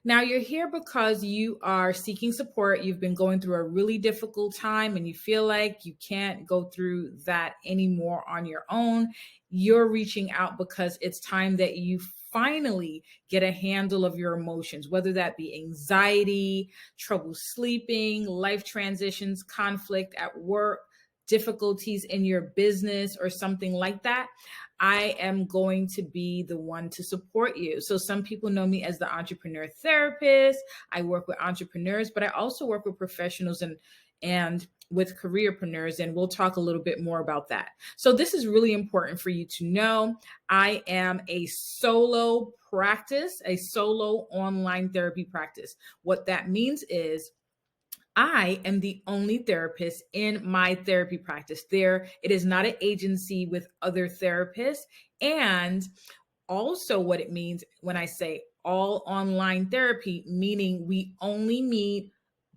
Now, you're here because you are seeking support. You've been going through a really difficult time and you feel like you can't go through that anymore on your own. You're reaching out because it's time that you finally get a handle of your emotions, whether that be anxiety, trouble sleeping, life transitions, conflict at work, difficulties in your business, or something like that. I am going to be the one to support you. So some people know me as the entrepreneur therapist. I work with entrepreneurs, but I also work with professionals and with careerpreneurs, and we'll talk a little bit more about that. So this is really important for you to know. I am a solo practice, a solo online therapy practice. What that means is I am the only therapist in my therapy practice. It is not an agency with other therapists. And also, what it means when I say all online therapy, meaning we only meet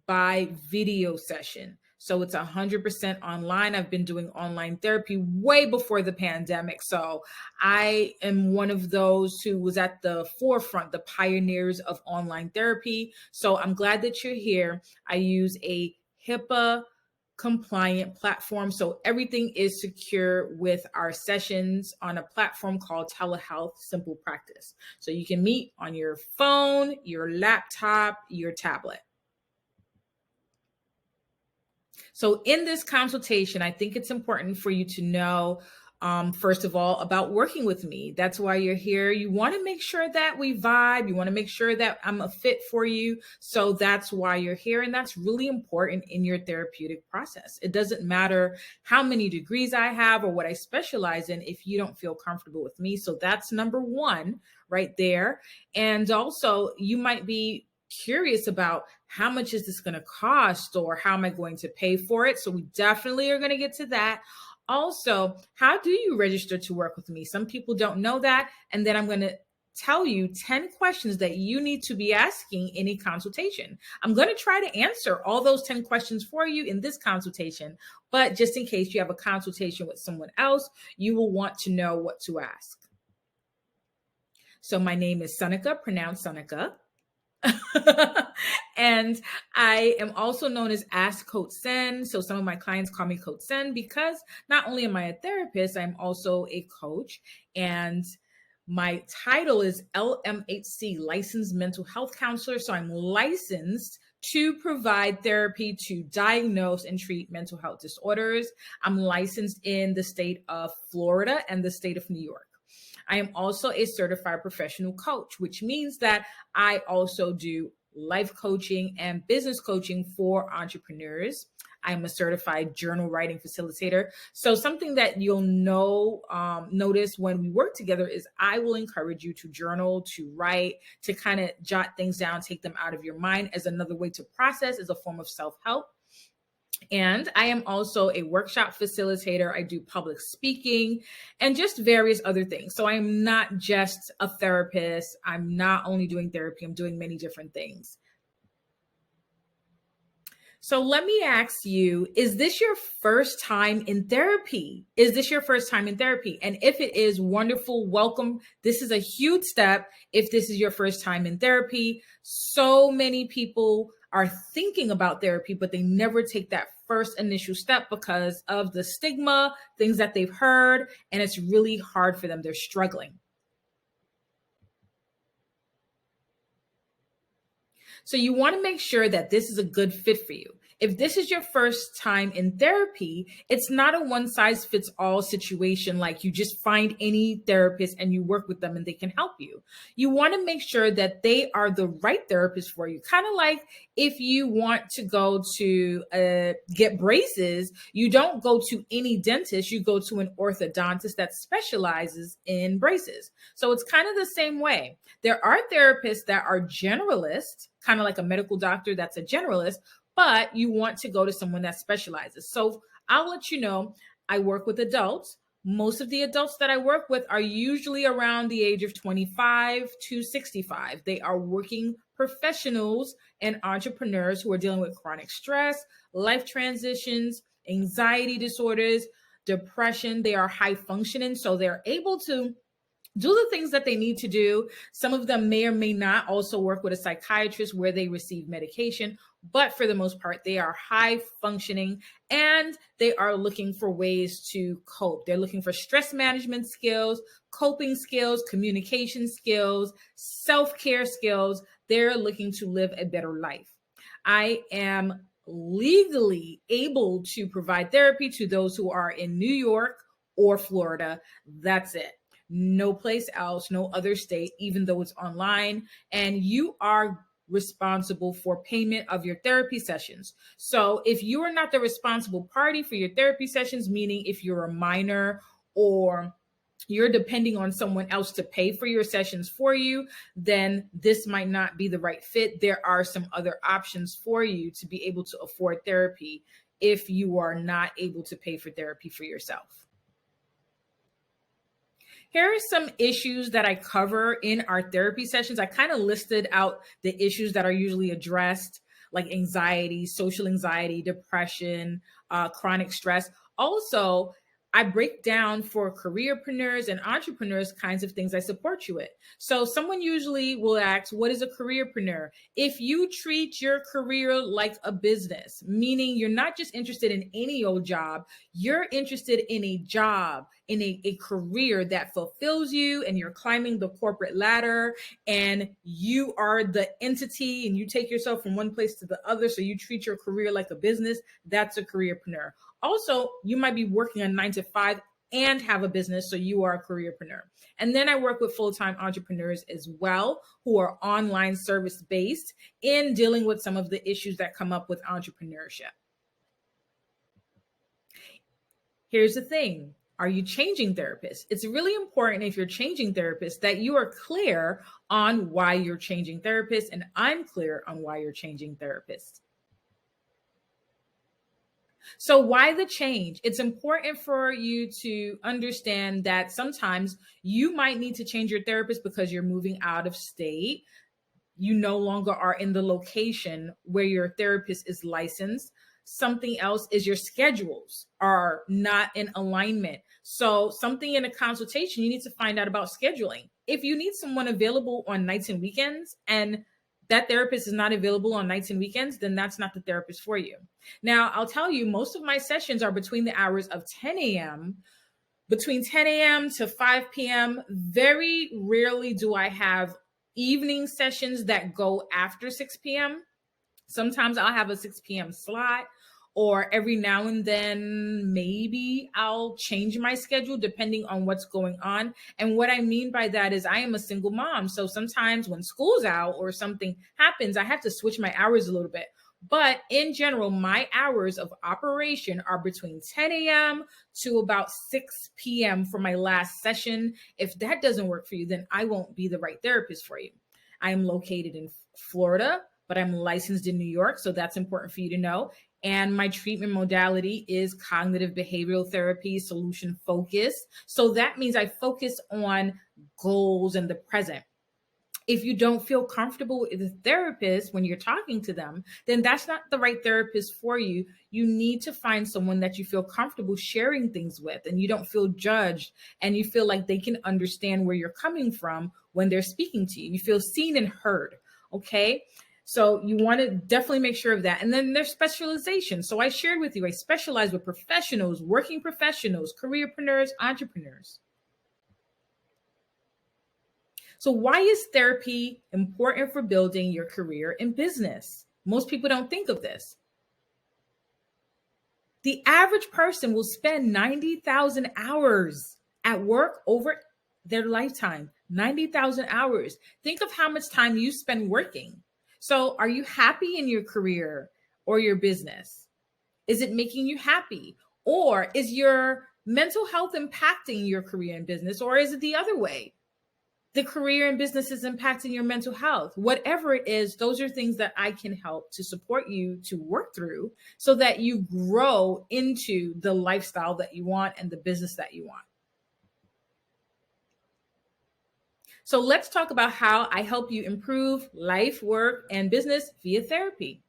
by video session. So it's 100% online. I've been doing online therapy way before the pandemic. So I am one of those who was at the forefront, the pioneers of online therapy. So I'm glad that you're here. I use a HIPAA compliant platform. So everything is secure with our sessions on a platform called Telehealth Simple Practice. So you can meet on your phone, your laptop, your tablet. So in this consultation, I think it's important for you to know, first of all, about working with me. That's why you're here. You want to make sure that we vibe. You want to make sure that I'm a fit for you. So that's why you're here. And that's really important in your therapeutic process. It doesn't matter how many degrees I have or what I specialize in if you don't feel comfortable with me. So that's number one right there. And also, you might be curious about how much is this going to cost or how am I going to pay for it? So we definitely are going to get to that. Also, how do you register to work with me? Some people don't know that. And then I'm going to tell you 10 questions that you need to be asking in a consultation. I'm going to try to answer all those 10 questions for you in this consultation, but just in case you have a consultation with someone else, you will want to know what to ask. So my name is Seneca, pronounced Seneca. And I am also known as Ask Coach Sen. So some of my clients call me Coach Sen because not only am I a therapist, I'm also a coach. And my title is LMHC, Licensed Mental Health Counselor. So I'm licensed to provide therapy to diagnose and treat mental health disorders. I'm licensed in the state of Florida and the state of New York. I am also a certified professional coach, which means that I also do life coaching and business coaching for entrepreneurs. I'm a certified journal writing facilitator. So something that you'll notice when we work together is I will encourage you to journal, to write, to kind of jot things down, take them out of your mind as another way to process, as a form of self-help. And I am also a workshop facilitator. I do public speaking and just various other things. So I'm not just a therapist. I'm not only doing therapy, I'm doing many different things. So let me ask you, is this your first time in therapy? Is this your first time in therapy? And if it is, wonderful, welcome. This is a huge step if this is your first time in therapy. So many people are thinking about therapy, but they never take that first initial step because of the stigma, things that they've heard, and it's really hard for them. They're struggling. So you want to make sure that this is a good fit for you. If this is your first time in therapy, it's not a one size fits all situation like you just find any therapist and you work with them and they can help you. You want to make sure that they are the right therapist for you. Kind of like if you want to go to get braces, you don't go to any dentist, you go to an orthodontist that specializes in braces. So it's kind of the same way. There are therapists that are generalists, kind of like a medical doctor that's a generalist, but you want to go to someone that specializes. So I'll let you know, I work with adults. Most of the adults that I work with are usually around the age of 25 to 65. They are working professionals and entrepreneurs who are dealing with chronic stress, life transitions, anxiety disorders, depression. They are high functioning, so they're able to do the things that they need to do. Some of them may or may not also work with a psychiatrist where they receive medication, but for the most part, they are high functioning and they are looking for ways to cope. They're looking for stress management skills, coping skills, communication skills, self-care skills. They're looking to live a better life. I am legally able to provide therapy to those who are in New York or Florida. That's it. No place else, no other state, even though it's online. And you are responsible for payment of your therapy sessions. So if you are not the responsible party for your therapy sessions, meaning if you're a minor or you're depending on someone else to pay for your sessions for you, then this might not be the right fit. There are some other options for you to be able to afford therapy if you are not able to pay for therapy for yourself. Here are some issues that I cover in our therapy sessions. I kind of listed out the issues that are usually addressed, like anxiety, social anxiety, depression, chronic stress. Also, I break down for careerpreneurs and entrepreneurs kinds of things I support you with. So someone usually will ask, what is a careerpreneur? If you treat your career like a business, meaning you're not just interested in any old job, you're interested in a job, in a career that fulfills you, and you're climbing the corporate ladder and you are the entity and you take yourself from one place to the other. So you treat your career like a business. That's a careerpreneur. Also, you might be working a 9 to 5 and have a business, so you are a careerpreneur. And then I work with full-time entrepreneurs as well, who are online service-based in dealing with some of the issues that come up with entrepreneurship. Here's the thing. Are you changing therapists? It's really important if you're changing therapists that you are clear on why you're changing therapists, and I'm clear on why you're changing therapists. So why the change? It's important for you to understand that sometimes you might need to change your therapist because you're moving out of state. You no longer are in the location where your therapist is licensed. Something else is your schedules are not in alignment. So something in a consultation, you need to find out about scheduling. If you need someone available on nights and weekends and that therapist is not available on nights and weekends, then that's not the therapist for you. Now, I'll tell you, most of my sessions are between the hours of 10 a.m., between 10 a.m. to 5 p.m. Very rarely do I have evening sessions that go after 6 p.m. Sometimes I'll have a 6 p.m. slot, or every now and then, maybe I'll change my schedule depending on what's going on. And what I mean by that is I am a single mom. So sometimes when school's out or something happens, I have to switch my hours a little bit. But in general, my hours of operation are between 10 a.m. to about 6 p.m. for my last session. If that doesn't work for you, then I won't be the right therapist for you. I am located in Florida, but I'm licensed in New York. So that's important for you to know. And my treatment modality is cognitive behavioral therapy, solution focused. So that means I focus on goals and the present. If you don't feel comfortable with a therapist when you're talking to them, then that's not the right therapist for you. You need to find someone that you feel comfortable sharing things with and you don't feel judged and you feel like they can understand where you're coming from when they're speaking to you. You feel seen and heard, okay? So you want to definitely make sure of that. And then there's specialization. So I shared with you, I specialize with professionals, working professionals, careerpreneurs, entrepreneurs. So why is therapy important for building your career in business? Most people don't think of this. The average person will spend 90,000 hours at work over their lifetime. 90,000 hours. Think of how much time you spend working. So are you happy in your career or your business? Is it making you happy? Or is your mental health impacting your career and business? Or is it the other way? The career and business is impacting your mental health. Whatever it is, those are things that I can help to support you to work through so that you grow into the lifestyle that you want and the business that you want. So let's talk about how I help you improve life, work, and business via therapy.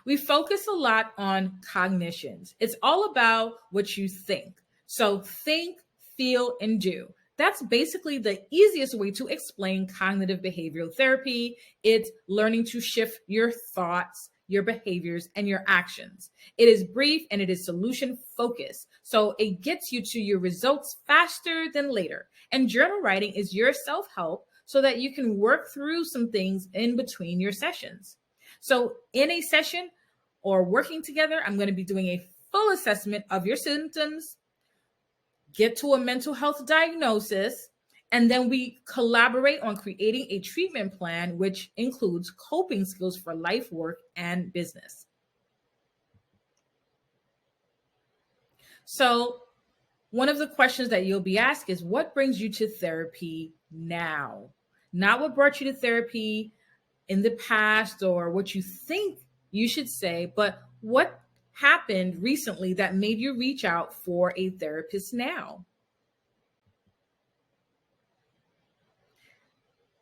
We focus a lot on cognitions. It's all about what you think. So think feel, and do. That's basically the easiest way to explain cognitive behavioral therapy. It's learning to shift your thoughts, your behaviors, and your actions. It is brief and it is solution focused. So it gets you to your results faster than later. And journal writing is your self help so that you can work through some things in between your sessions. So in a session or working together, I'm going to be doing a full assessment of your symptoms, get to a mental health diagnosis, and then we collaborate on creating a treatment plan, which includes coping skills for life, work, and business. So one of the questions that you'll be asked is, what brings you to therapy now? Not what brought you to therapy in the past or what you think you should say, but what happened recently that made you reach out for a therapist now?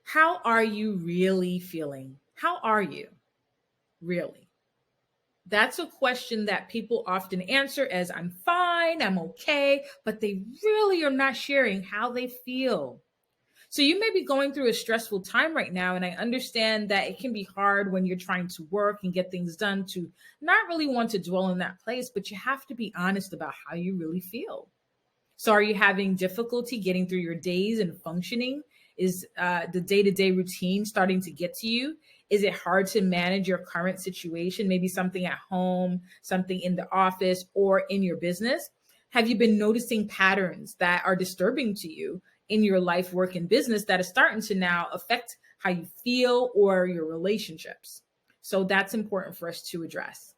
How are you really feeling? How are you really? That's a question that people often answer as I'm fine, I'm okay, but they really are not sharing how they feel. So you may be going through a stressful time right now, and I understand that it can be hard when you're trying to work and get things done to not really want to dwell in that place, but you have to be honest about how you really feel. So are you having difficulty getting through your days and functioning? Is the day-to-day routine starting to get to you? Is it hard to manage your current situation? Maybe something at home, something in the office, or in your business? Have you been noticing patterns that are disturbing to you in your life, work, and business that are starting to now affect how you feel or your relationships? So that's important for us to address.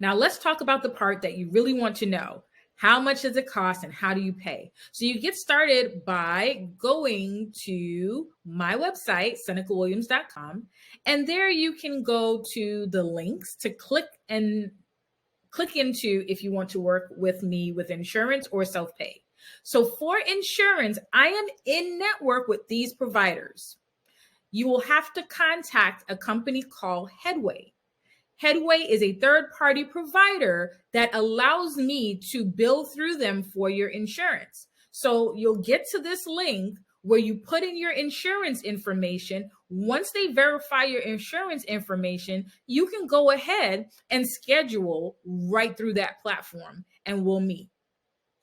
Now let's talk about the part that you really want to know. How much does it cost and how do you pay? So you get started by going to my website, senecawilliams.com, and there you can go to the links to click into if you want to work with me with insurance or self-pay. So for insurance, I am in network with these providers. You will have to contact a company called Headway. Headway is a third-party provider that allows me to bill through them for your insurance. So you'll get to this link where you put in your insurance information. Once they verify your insurance information, you can go ahead and schedule right through that platform and we'll meet.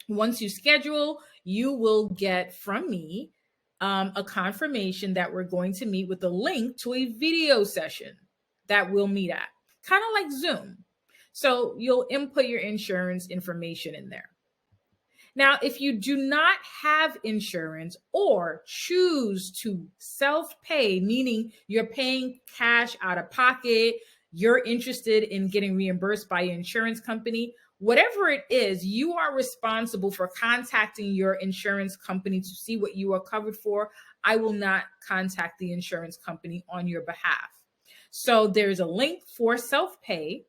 Once you schedule, you will get from me a confirmation that we're going to meet with a link to a video session that we'll meet at. Kind of like Zoom. So you'll input your insurance information in there. Now, if you do not have insurance or choose to self-pay, meaning you're paying cash out of pocket, you're interested in getting reimbursed by your insurance company, whatever it is, you are responsible for contacting your insurance company to see what you are covered for. I will not contact the insurance company on your behalf. So there's a link for self-pay.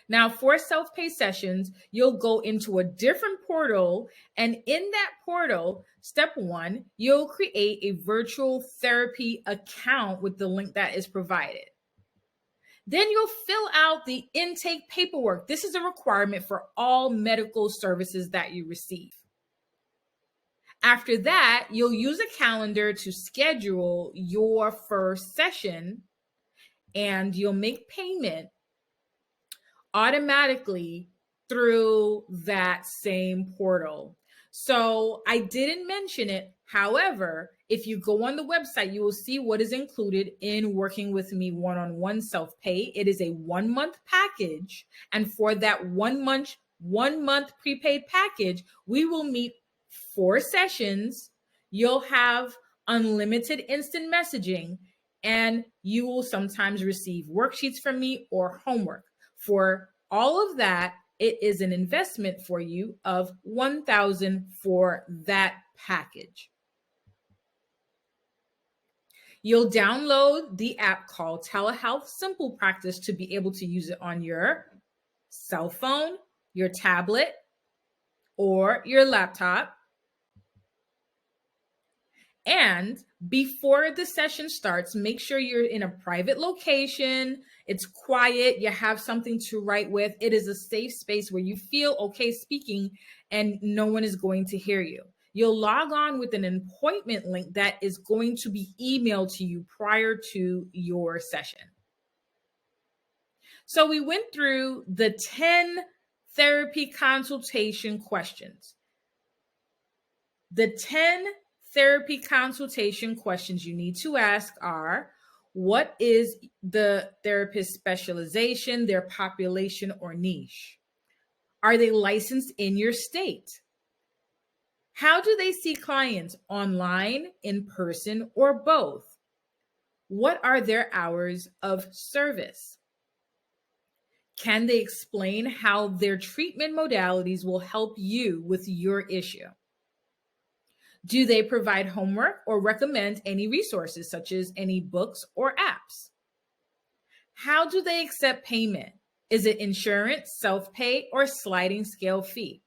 Now, for self-pay sessions, you'll go into a different portal. And in that portal, step one, you'll create a virtual therapy account with the link that is provided. Then you'll fill out the intake paperwork. This is a requirement for all medical services that you receive. After that, you'll use a calendar to schedule your first session, and you'll make payment automatically through that same portal. So I didn't mention it. However, if you go on the website, you will see what is included in working with me one-on-one self-pay. It is a 1-month package. And for that 1 month prepaid package, we will meet 4 sessions. You'll have unlimited instant messaging, and you will sometimes receive worksheets from me or homework. For all of that, it is an investment for you of $1,000 for that package. You'll download the app called Telehealth Simple Practice to be able to use it on your cell phone, your tablet, or your laptop. And before the session starts, make sure you're in a private location. It's quiet. You have something to write with. It is a safe space where you feel okay speaking and no one is going to hear you. You'll log on with an appointment link that is going to be emailed to you prior to your session. So we went through the 10 therapy consultation questions. The 10 therapy consultation questions you need to ask are: what is the therapist's specialization, their population or niche? Are they licensed in your state? How do they see clients, online, in person, or both? What are their hours of service? Can they explain how their treatment modalities will help you with your issue? Do they provide homework or recommend any resources, such as any books or apps? How do they accept payment? Is it insurance, self-pay, or sliding scale fee?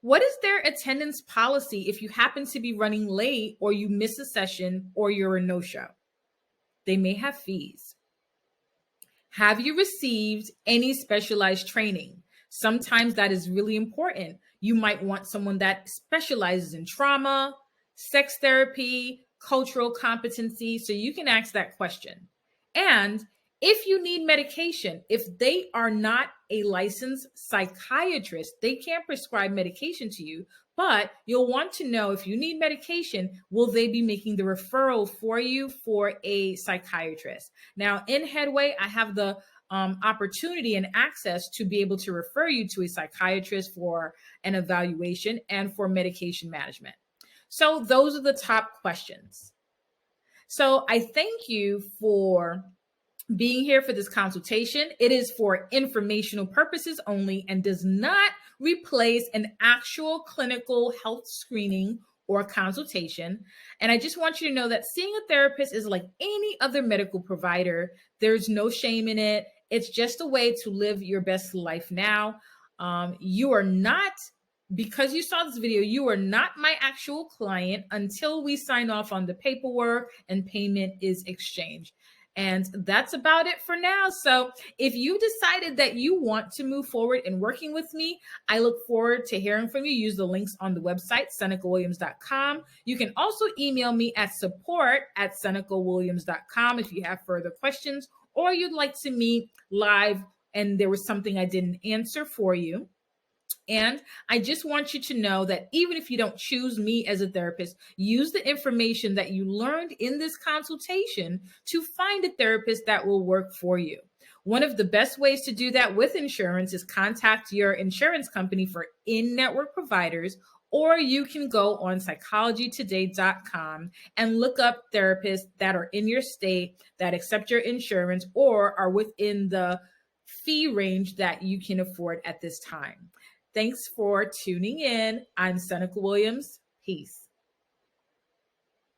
What is their attendance policy if you happen to be running late or you miss a session or you're a no-show? They may have fees. Have you received any specialized training? Sometimes that is really important. You might want someone that specializes in trauma, sex therapy, cultural competency, so you can ask that question. And if you need medication, if they are not a licensed psychiatrist, they can't prescribe medication to you, but you'll want to know, if you need medication, will they be making the referral for you for a psychiatrist? Now, in Headway, I have the opportunity and access to be able to refer you to a psychiatrist for an evaluation and for medication management. So those are the top questions. So I thank you for being here for this consultation. It is for informational purposes only and does not replace an actual clinical health screening or consultation. And I just want you to know that seeing a therapist is like any other medical provider. There's no shame in it. It's just a way to live your best life now. You are not, because you saw this video, you are not my actual client until we sign off on the paperwork and payment is exchanged. And that's about it for now. So if you decided that you want to move forward in working with me, I look forward to hearing from you. Use the links on the website, SenecaWilliams.com. You can also email me at support@SenecaWilliams.com if you have further questions or you'd like to meet live and there was something I didn't answer for you. And I just want you to know that even if you don't choose me as a therapist, use the information that you learned in this consultation to find a therapist that will work for you. One of the best ways to do that with insurance is contact your insurance company for in-network providers, or you can go on psychologytoday.com and look up therapists that are in your state that accept your insurance or are within the fee range that you can afford at this time. Thanks for tuning in. I'm Seneca Williams. Peace.